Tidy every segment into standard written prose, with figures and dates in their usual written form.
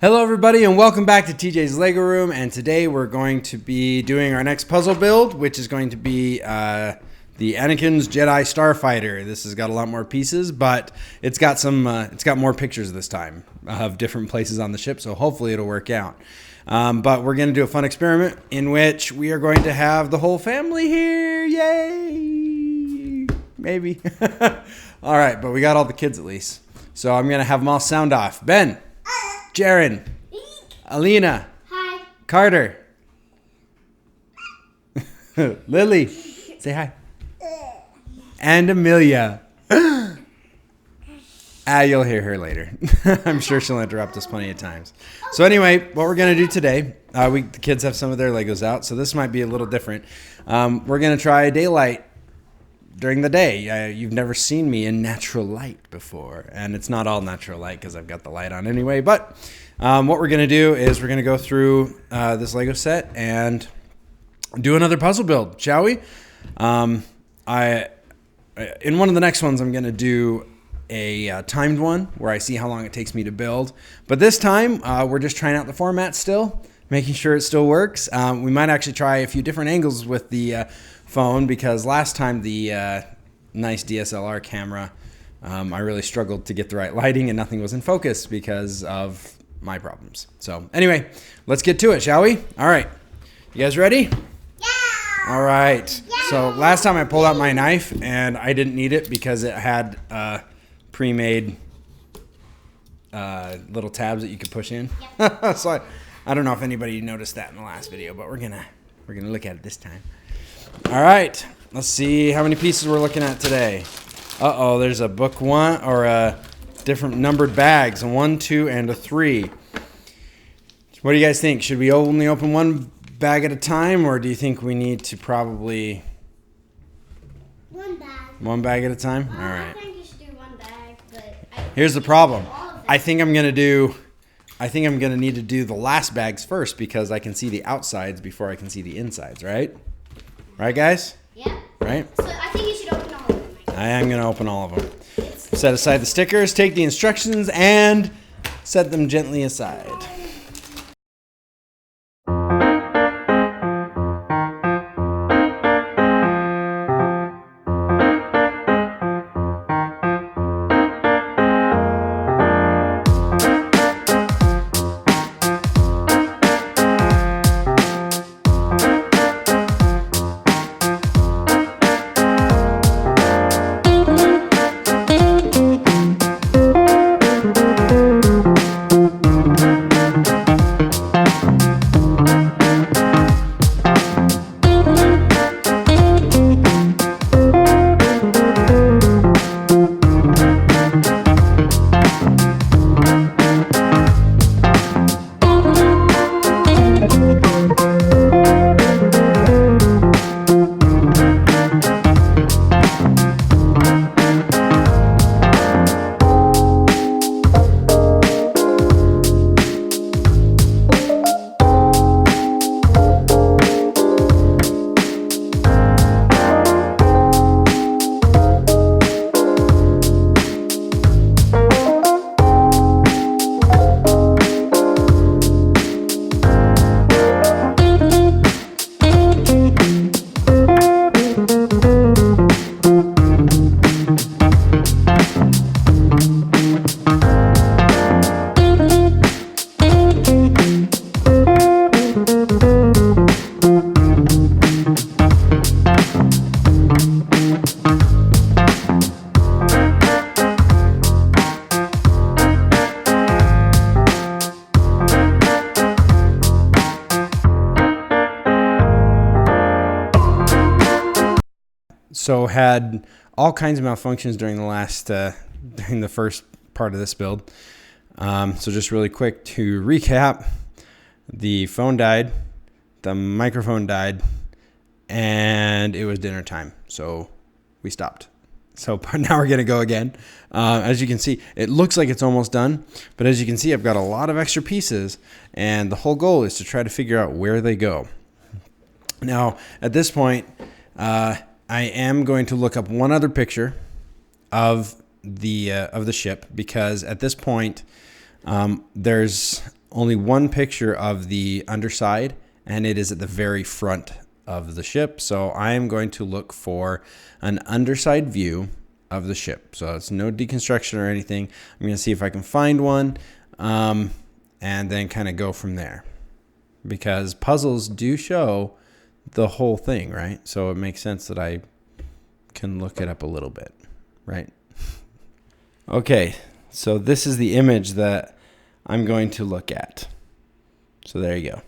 Hello everybody and welcome back to TJ's Lego Room, and today we're going to be doing our next puzzle build, which is going to be the Anakins Jedi starfighter. This has got a lot more pieces, but it's got more pictures this time of different places on the ship, so hopefully it'll work out. But we're going to do a fun experiment in which we are going to have the whole family here. Yay! Maybe. All right, but we got all the kids at least. So I'm going to have them all sound off. Ben. Jaren. Alina. Hi. Carter. Lily. Say hi. And Amelia. You'll hear her later. I'm sure she'll interrupt us plenty of times. So anyway, what we're going to do today, the kids have some of their Legos out, so this might be a little different. We're going to try daylight during the day. You've never seen me in natural light before, and it's not all natural light because I've got the light on anyway. But what we're going to do is we're going to go through this Lego set and do another puzzle build, shall we? In one of the next ones, I'm going to do a timed one where I see how long it takes me to build. But this time, we're just trying out the format still, making sure it still works. We might actually try a few different angles with the phone, because last time the nice DSLR camera, I really struggled to get the right lighting and nothing was in focus because of my problems. So anyway, let's get to it, shall we? All right. You guys ready? Yeah. All right. Yeah. So last time I pulled out my knife and I didn't need it because it had pre-made little tabs that you could push in. Yep. So I don't know if anybody noticed that in the last video, but we're gonna look at it this time. All right, let's see how many pieces we're looking at today. Uh-oh, there's a book one, or a different numbered bags, a 1, 2, and a 3. What do you guys think? Should we only open one bag at a time, or do you think we need to probably... One bag. One bag at a time? All right. I think you should do one bag, but... Here's the problem. I think I'm going to need to do the last bags first because I can see the outsides before I can see the insides, right? Right, guys? Yeah. Right? So I think you should open all of them. I am going to open all of them. Set aside the stickers, take the instructions, and set them gently aside. So had all kinds of malfunctions during the first part of this build. So just really quick to recap, the phone died, the microphone died, and it was dinner time. So we stopped. So now we're going to go again. As you can see, it looks like it's almost done, but as you can see, I've got a lot of extra pieces, and the whole goal is to try to figure out where they go. Now, at this point, I am going to look up one other picture of the ship, because at this point, there's only one picture of the underside, and it is at the very front of the ship. So I am going to look for an underside view of the ship. So it's no deconstruction or anything. I'm going to see if I can find one, and then kind of go from there. Because puzzles do show the whole thing, right? So it makes sense that I can look it up a little bit, right? Okay, so this is the image that I'm going to look at. So there you go.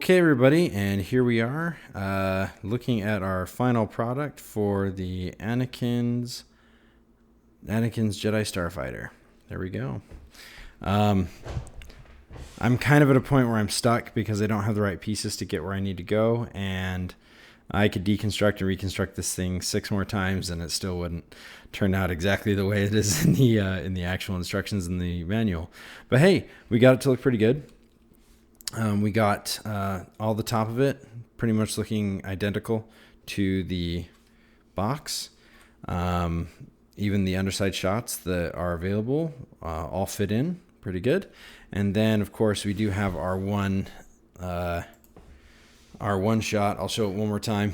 Okay, everybody, and here we are looking at our final product for the Anakins Jedi Starfighter. There we go. I'm kind of at a point where I'm stuck because I don't have the right pieces to get where I need to go, and I could deconstruct and reconstruct this thing 6 more times and it still wouldn't turn out exactly the way it is in the actual instructions in the manual. But hey, we got it to look pretty good. We got all the top of it pretty much looking identical to the box. Even the underside shots that are available all fit in pretty good. And then, of course, we do have our one shot. I'll show it one more time.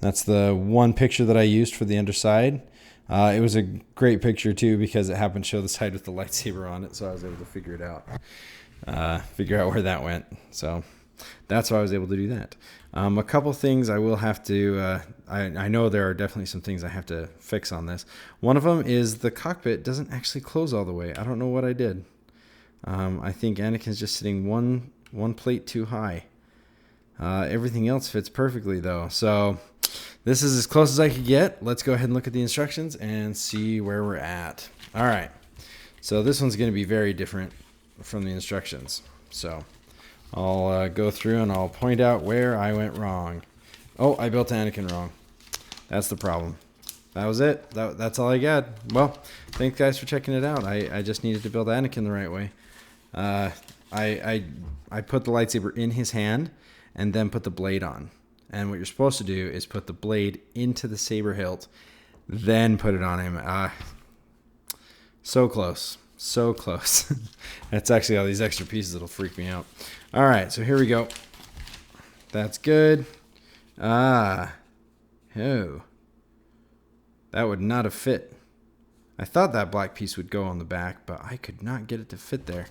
That's the one picture that I used for the underside. It was a great picture, too, because it happened to show the side with the lightsaber on it, so I was able to figure it out. Figure out where that went. So that's why I was able to do that. A couple things I will have to, I know there are definitely some things I have to fix on this. One of them is the cockpit doesn't actually close all the way. I don't know what I did. I think Anakin's just sitting one plate too high. Everything else fits perfectly though. So this is as close as I could get. Let's go ahead and look at the instructions and see where we're at. All right. So this one's going to be very different from the instructions. So I'll go through and I'll point out where I went wrong. Oh, I built Anakin wrong. That's the problem. That was it. That's all I got. Well, thanks guys for checking it out. I just needed to build Anakin the right way. I put the lightsaber in his hand and then put the blade on. And what you're supposed to do is put the blade into the saber hilt, then put it on him. So close. So close. That's actually all these extra pieces that'll freak me out. All right, so here we go. That's good. Oh. That would not have fit. I thought that black piece would go on the back, but I could not get it to fit there.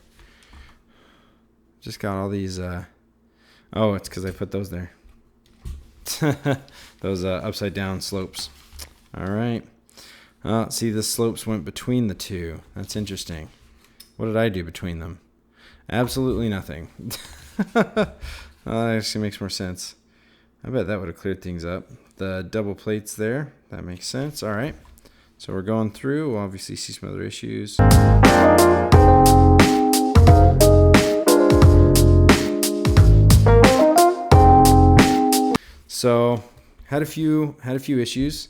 Just got all these... Oh, it's because I put those there. Those upside down slopes. All right. See, the slopes went between the two. That's interesting. What did I do between them? Absolutely nothing. That actually makes more sense. I bet that would have cleared things up. The double plates there. That makes sense. All right. So we're going through. We'll obviously see some other issues. So had a few issues.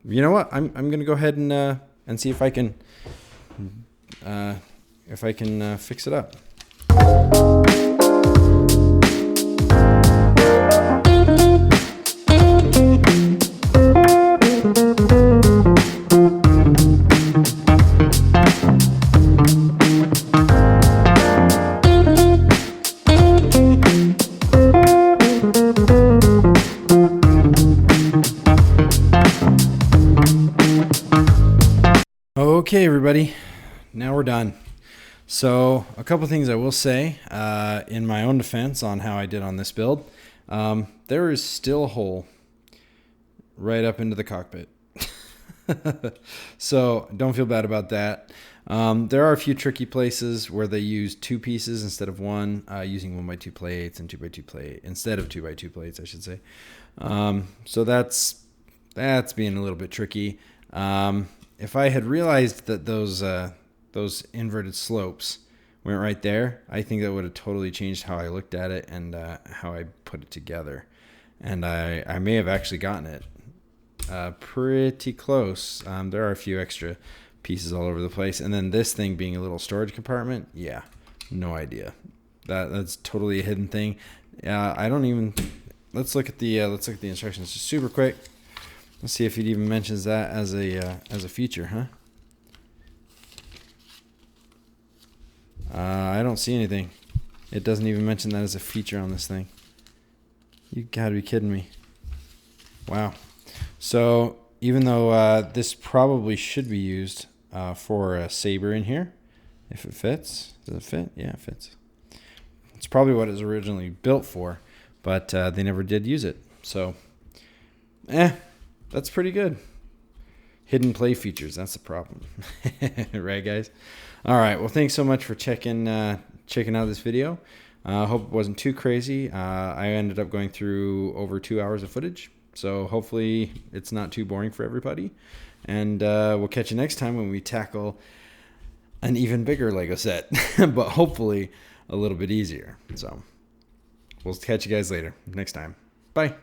You know what? I'm gonna go ahead and see if I can fix it up. Okay, everybody, now we're done. So a couple things I will say in my own defense on how I did on this build. There is still a hole right up into the cockpit. So don't feel bad about that. There are a few tricky places where they use 2 pieces instead of 1, using 1x2 plates and 2x2 plate instead of 2x2 plates, I should say. So that's being a little bit tricky. If I had realized that those inverted slopes went right there, I think that would have totally changed how I looked at it and how I put it together. And I may have actually gotten it pretty close. There are a few extra pieces all over the place, and then this thing being a little storage compartment, yeah, no idea. That's totally a hidden thing. I don't even. Let's look at the instructions just super quick. Let's see if it even mentions that as a feature, huh? I don't see anything. It doesn't even mention that as a feature on this thing. You gotta be kidding me. Wow. So even though this probably should be used for a saber in here, if it fits. Does it fit? Yeah, it fits. It's probably what it was originally built for, but they never did use it. So, that's pretty good. Hidden play features, that's the problem. Right, guys? All right, well, thanks so much for checking out this video. I hope it wasn't too crazy. I ended up going through over 2 hours of footage, so hopefully it's not too boring for everybody. And we'll catch you next time when we tackle an even bigger Lego set, but hopefully a little bit easier. So we'll catch you guys later next time. Bye.